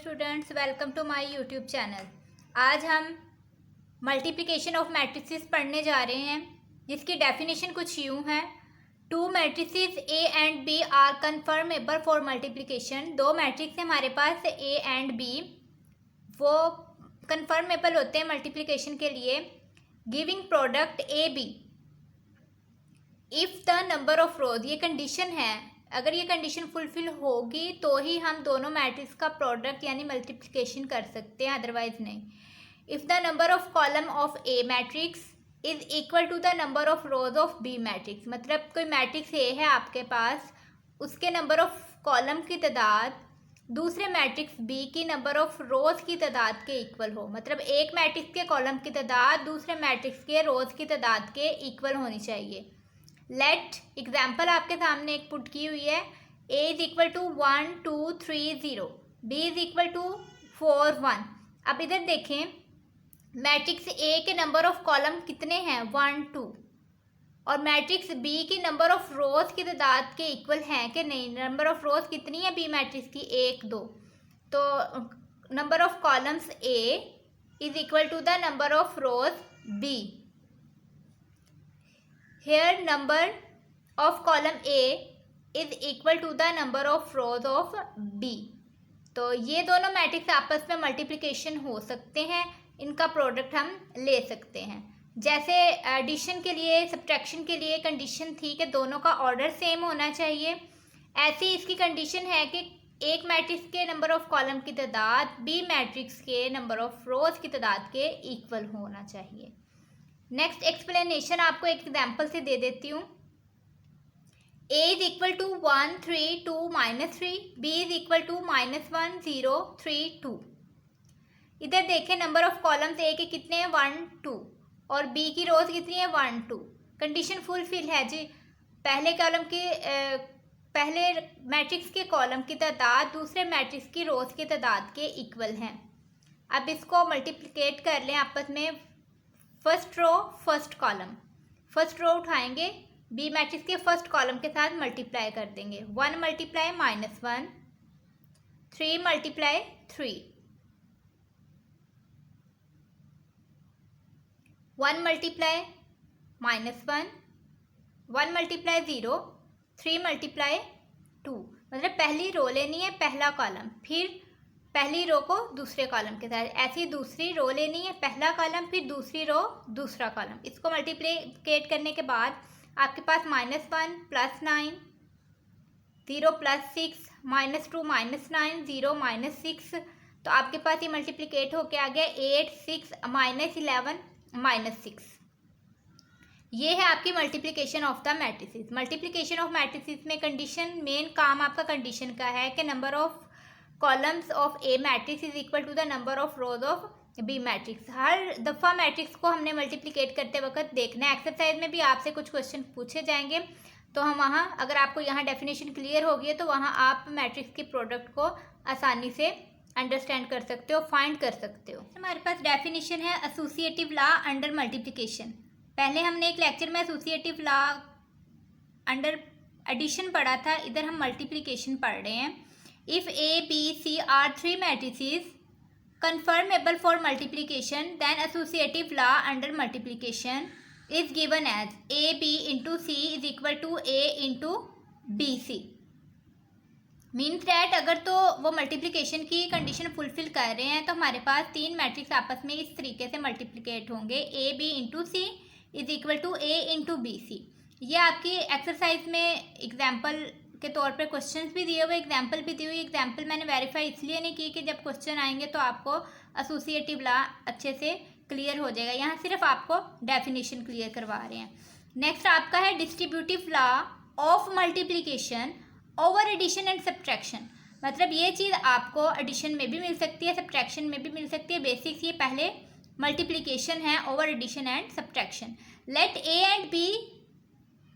Students, welcome to my YouTube channel. आज हम multiplication of matrices पढ़ने जा रहे हैं, जिसकी डेफिनेशन कुछ यूँ है। Two matrices A and B are conformable for multiplication. दो मैट्रिक्स हमारे पास ए एंड बी, वो कन्फर्मेबल होते हैं मल्टीप्लिकेशन के लिए। Giving product A B if the number of rows, ये कंडीशन है। अगर ये कंडीशन फुलफिल होगी तो ही हम दोनों मैट्रिक्स का प्रोडक्ट यानी मल्टीप्लिकेशन कर सकते हैं, अदरवाइज नहीं। If the number of column of A matrix is equal to the number of rows of B matrix, मतलब कोई मैट्रिक्स ए है आपके पास, उसके नंबर ऑफ कॉलम की तादाद दूसरे मैट्रिक्स बी की नंबर ऑफ रोज की तादाद के इक्वल हो। मतलब एक मैट्रिक्स के कॉलम की तादाद दूसरे मैट्रिक्स के रोज की तादाद के इक्वल होनी चाहिए। लेट एग्जाम्पल आपके सामने एक पुट की हुई है। A is equal to 1 2 3 0, B is equal to 4 1। अब इधर देखें, मैट्रिक्स ए के नंबर ऑफ कॉलम कितने हैं 1 2, और मैट्रिक्स बी की नंबर ऑफ रोज की तादाद के इक्वल हैं कि नहीं। नंबर ऑफ रोज कितनी है बी मैट्रिक्स की 1 2, तो number of columns A is equal to the number of rows B. Here number of column A is equal to the number of rows of B। तो ये दोनों मैट्रिक्स आपस में multiplication हो सकते हैं, इनका प्रोडक्ट हम ले सकते हैं। जैसे एडिशन के लिए, सब्ट्रैक्शन के लिए कंडीशन थी कि दोनों का ऑर्डर सेम होना चाहिए, ऐसी इसकी कंडीशन है कि एक मैट्रिक्स के नंबर ऑफ कॉलम की तादाद बी मैट्रिक्स के नंबर ऑफ रोज की तादाद के इक्वल होना चाहिए। नेक्स्ट एक्सप्लेनेशन आपको एक एग्जाम्पल से दे देती हूँ। A is equal to 1 3 2 -3, B is equal to -1 0 3 2। इधर देखें, नंबर ऑफ कॉलम्स ए के कितने हैं 1 2, और बी की रोज कितनी है 1 2। कंडीशन फुलफिल है जी। पहले मैट्रिक्स के कॉलम की तादाद दूसरे मैट्रिक्स की रोज की तादाद के इक्वल हैं। अब इसको मल्टीप्लिकेट कर लें आपस में। First row first column, first row उठाएंगे, बी मैट्रिक्स के फर्स्ट कॉलम के साथ मल्टीप्लाई कर देंगे। 1 multiply -1, 3 multiply 3, 1 multiply -1, 1 multiply 0, 3 multiply 2। मतलब पहली रो लेनी है पहला कॉलम, फिर पहली रो को दूसरे कॉलम के साथ, ऐसी दूसरी रो लेनी है पहला कॉलम फिर दूसरी रो दूसरा कॉलम। इसको मल्टीप्लिकेट करने के बाद आपके पास -1 +9, 0 +6, -2 -9 0 -6। तो आपके पास ये मल्टीप्लिकेट होके आ गया 8 6 -11 -6। ये है आपकी multiplication of the matrices. Multiplication of matrices में कंडीशन, मेन काम आपका कंडीशन का है कि number of columns of A matrix is equal to the number of rows of B matrix. हर दफ़ा मैट्रिक्स को हमने मल्टीप्लिकेट करते वक्त देखना है। एक्सरसाइज में भी आपसे कुछ क्वेश्चन पूछे जाएंगे, तो हम वहाँ, अगर आपको यहाँ डेफिनेशन क्लियर होगी तो वहाँ आप मैट्रिक्स के प्रोडक्ट को आसानी से अंडरस्टैंड कर सकते हो, फाइंड कर सकते हो। हमारे पास डेफिनेशन है एसोसिएटिव लॉ अंडर मल्टीप्लिकेशन। पहले हमने एक लेक्चर में एसोसिएटिव लॉ अंडर एडिशन पढ़ा था, इधर हम मल्टीप्लिकेशन पढ़ रहे हैं। If A, B, C are three matrices conformable for multiplication, then associative law under multiplication is given as AB into C is equal to A into BC। Means that अगर तो वो मल्टीप्लिकेशन की condition fulfil कर रहे हैं तो हमारे पास तीन मैट्रिक्स आपस में इस तरीके से मल्टीप्लिकेट होंगे। A B into C is equal to A into BC। ये आपकी एक्सरसाइज में एग्जाम्पल के तौर पे क्वेश्चंस भी दिए हुए, एग्जाम्पल भी दी हुई। एग्जाम्पल मैंने वेरीफाई इसलिए नहीं की कि जब क्वेश्चन आएंगे तो आपको एसोसिएटिव लॉ अच्छे से क्लियर हो जाएगा। यहाँ सिर्फ आपको डेफिनेशन क्लियर करवा रहे हैं। नेक्स्ट आपका है distributive law of multiplication over addition and subtraction. मतलब ये चीज़ आपको एडिशन में भी मिल सकती है, सब्ट्रैक्शन में भी मिल सकती है। बेसिक्स ये पहले मल्टीप्लिकेशन है, over addition and subtraction. Let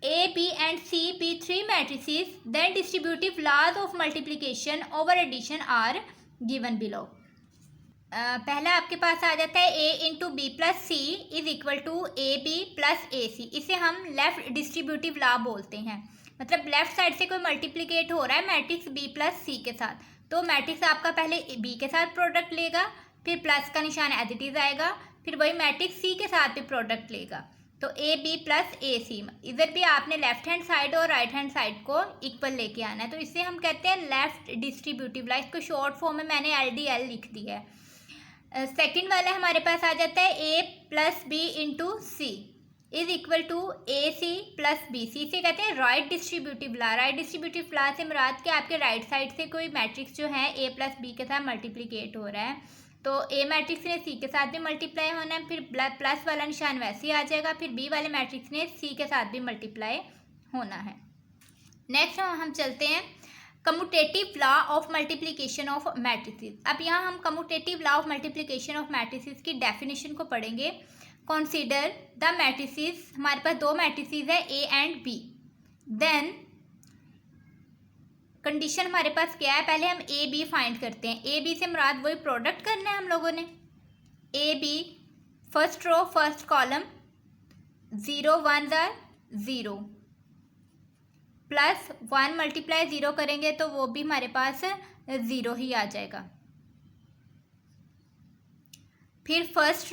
A, B and C be three matrices, then distributive laws of multiplication over addition are given below। पहला आपके पास आ जाता है A into B plus C is equal to A B plus A C. इसे हम left distributive law बोलते हैं। मतलब लेफ्ट साइड से कोई मल्टीप्लिकेट हो रहा है मैट्रिक्स बी प्लस सी के साथ, तो मैट्रिक्स आपका पहले बी के साथ प्रोडक्ट लेगा, फिर प्लस का निशान एज इट इज आएगा, फिर वही मैट्रिक्स सी के साथ भी प्रोडक्ट लेगा। तो ए बी प्लस ए सी, इधर भी आपने लेफ्ट हैंड साइड और राइट हैंड साइड को इक्वल लेके आना है। तो इससे हम कहते हैं लेफ्ट डिस्ट्रीब्यूटिव ला। इसको शॉर्ट फॉर्म में मैंने LDL लिख दिया है। सेकेंड वाला हमारे पास आ जाता है A plus B into C is equal to A C plus B C. इसे कहते हैं right distributive law. Right distributive law से मुराद के आपके राइट साइड से कोई मैट्रिक्स जो है ए प्लस बी के साथ मल्टीप्लिकेट हो रहा है, तो ए मैट्रिक्स ने सी के साथ भी मल्टीप्लाई होना है, फिर प्लस वाला निशान वैसे ही आ जाएगा, फिर बी वाले मैट्रिक्स ने सी के साथ भी मल्टीप्लाई होना है। नेक्स्ट हम चलते हैं commutative law of multiplication of matrices. अब यहाँ हम commutative law of multiplication of matrices की डेफिनेशन को पढ़ेंगे। कंसीडर द मैट्रिसेस, हमारे पास दो मैट्रिसेस है A and B. Then condition हमारे पास क्या है, पहले हम ए बी फाइंड करते हैं। ए बी से मुराद वही प्रोडक्ट करना है हम लोगों ने। A B first row first column 0 1 0 plus 1 multiply 0 करेंगे तो वो भी हमारे पास 0 ही आ जाएगा। फिर फर्स्ट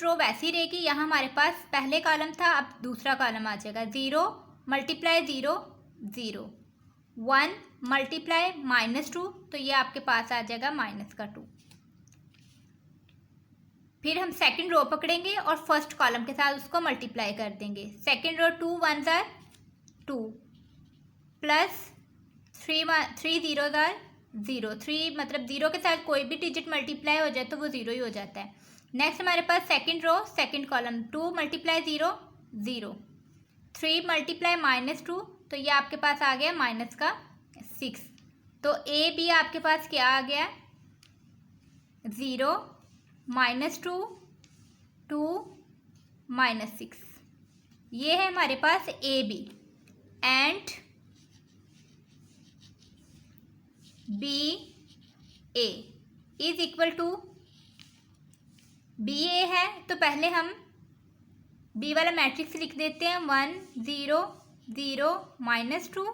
रो वैसी ही रहेगी, यहाँ हमारे पास पहले कॉलम था, अब दूसरा कॉलम आ जाएगा। 0 मल्टीप्लाई 0 0 1 मल्टीप्लाई -2, तो ये आपके पास आ जाएगा -2। फिर हम सेकंड रो पकड़ेंगे और फर्स्ट कॉलम के साथ उसको मल्टीप्लाई कर देंगे। सेकंड रो 2 1 2 प्लस 3 0 0 3, मतलब 0 के साथ कोई भी डिजिट मल्टीप्लाई हो जाए तो वो 0 ही हो जाता है। नेक्स्ट हमारे पास second row second column 2 multiply 0 0 3 multiply -2, तो ये आपके पास आ गया -6। तो ए बी आपके पास क्या आ गया, 0 -2 2 -6। ये है हमारे पास A B and B A is equal to B A है, तो पहले हम बी वाला मैट्रिक्स लिख देते हैं 1 0 0 -2।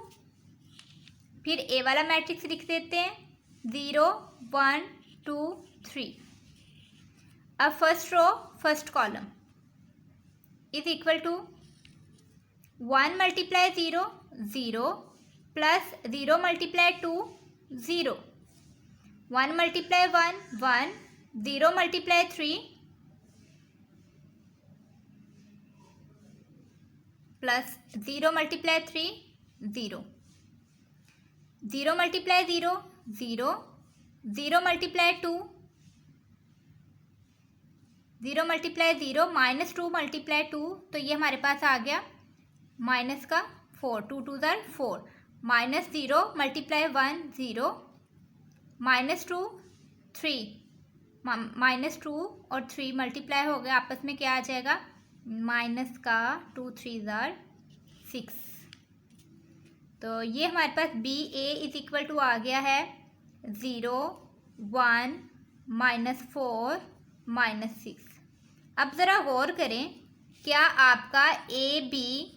फिर ए वाला मैट्रिक्स लिख देते हैं 0 1 2 3। अब first row first column is equal to 1 multiply 0 0 plus 0 multiply 2 0 1 multiply 1 1 0 multiply 3 plus 0 multiply 3 0 0 multiply 0 0 0 multiply 2 0 multiply 0 -2 multiply 2, तो ये हमारे पास आ गया -4 2 2 4 -0 मल्टीप्लाई 1 0 -2 3 -2 और 3 मल्टीप्लाई हो गया आपस में, क्या आ जाएगा -2 3 6। तो ये हमारे पास B A is equal to आ गया है 0 1 -4 -6। अब ज़रा गौर करें, क्या आपका ए बी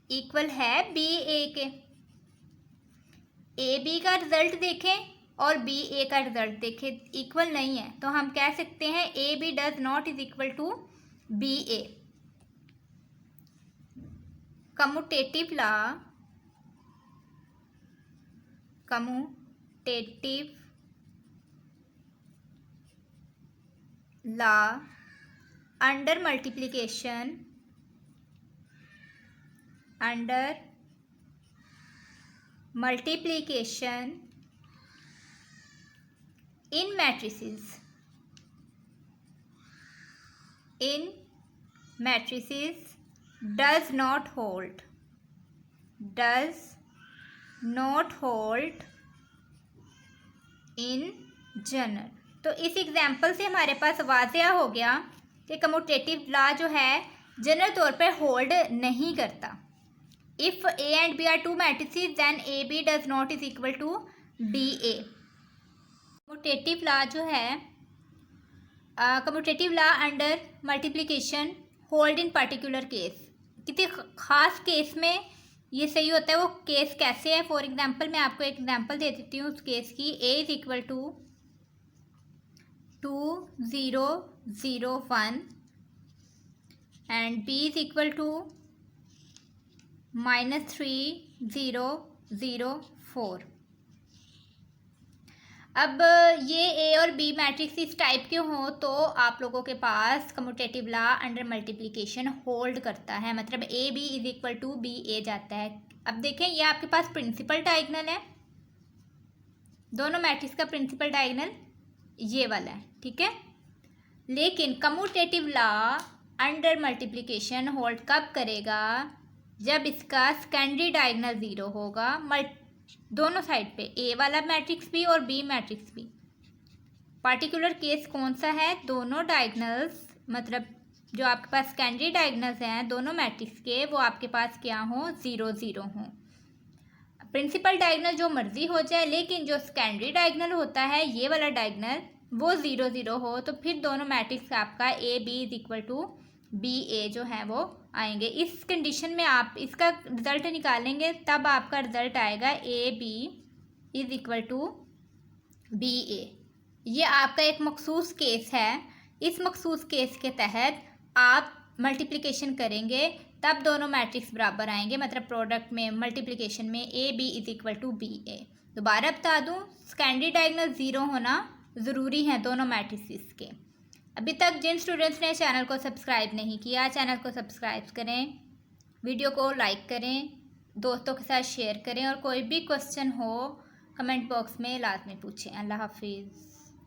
इक्वल है बी ए के? ए बी का रिजल्ट देखें और बी ए का रिजल्ट देखें, इक्वल नहीं है, तो हम कह सकते हैं A B does not is equal to B A. Commutative law under multiplication in matrices does not hold in general. तो इस एग्जाम्पल से हमारे पास वाज़िया हो गया कि कम्यूटेटिव लॉ जो है जनरल तौर पर होल्ड नहीं करता। If A and B are two matrices then A B does not is equal to B A. Commutative law जो है, commutative law under multiplication hold in particular case, किसी ख़ास केस में ये सही होता है। वो केस कैसे है, फॉर एग्जांपल मैं आपको एक एग्जांपल दे देती हूँ उस केस की। a is equal to 2001 and b is equal to -3004। अब ये ए और बी मैट्रिक्स इस टाइप के हों तो आप लोगों के पास commutative law under multiplication hold करता है, मतलब A B is equal to B A जाता है। अब देखें ये आपके पास प्रिंसिपल डायगोनल है, दोनों मैट्रिक्स का प्रिंसिपल डायगोनल ये वाला है, ठीक है। लेकिन commutative law under multiplication hold कब करेगा, जब इसका सेकेंडरी डायगोनल ज़ीरो होगा, दोनों साइड पे, ए वाला मैट्रिक्स भी और बी मैट्रिक्स भी। पार्टिकुलर केस कौन सा है, दोनों डायगोनल्स, मतलब जो आपके पास सेकेंडरी डायगोनल्स हैं दोनों मैट्रिक्स के, वो आपके पास क्या हों, 0 0 हों। प्रिंसिपल डायगोनल जो मर्जी हो जाए, लेकिन जो सेकेंडरी डायगोनल होता है ये वाला डायगोनल, वो 0 0 हो, तो फिर दोनों मैट्रिक्स आपका A B is equal to B A जो है वो आएंगे। इस कंडीशन में आप इसका रिजल्ट निकालेंगे, तब आपका रिजल्ट आएगा A B is equal to B A. ये आपका एक मखसूस केस है। इस मखसूस केस के तहत आप मल्टीप्लिकेशन करेंगे तब दोनों मैट्रिक्स बराबर आएंगे, मतलब प्रोडक्ट में, मल्टीप्लिकेशन में A B is equal to B A. दोबारा बता दूं, सेकेंडरी डायगोनल 0 होना ज़रूरी है दोनों मैट्रिक्स के। अभी तक जिन स्टूडेंट्स ने चैनल को सब्सक्राइब नहीं किया, चैनल को सब्सक्राइब करें, वीडियो को लाइक करें, दोस्तों के साथ शेयर करें, और कोई भी क्वेश्चन हो कमेंट बॉक्स में लाजमी पूछें। अल्लाह हाफिज़।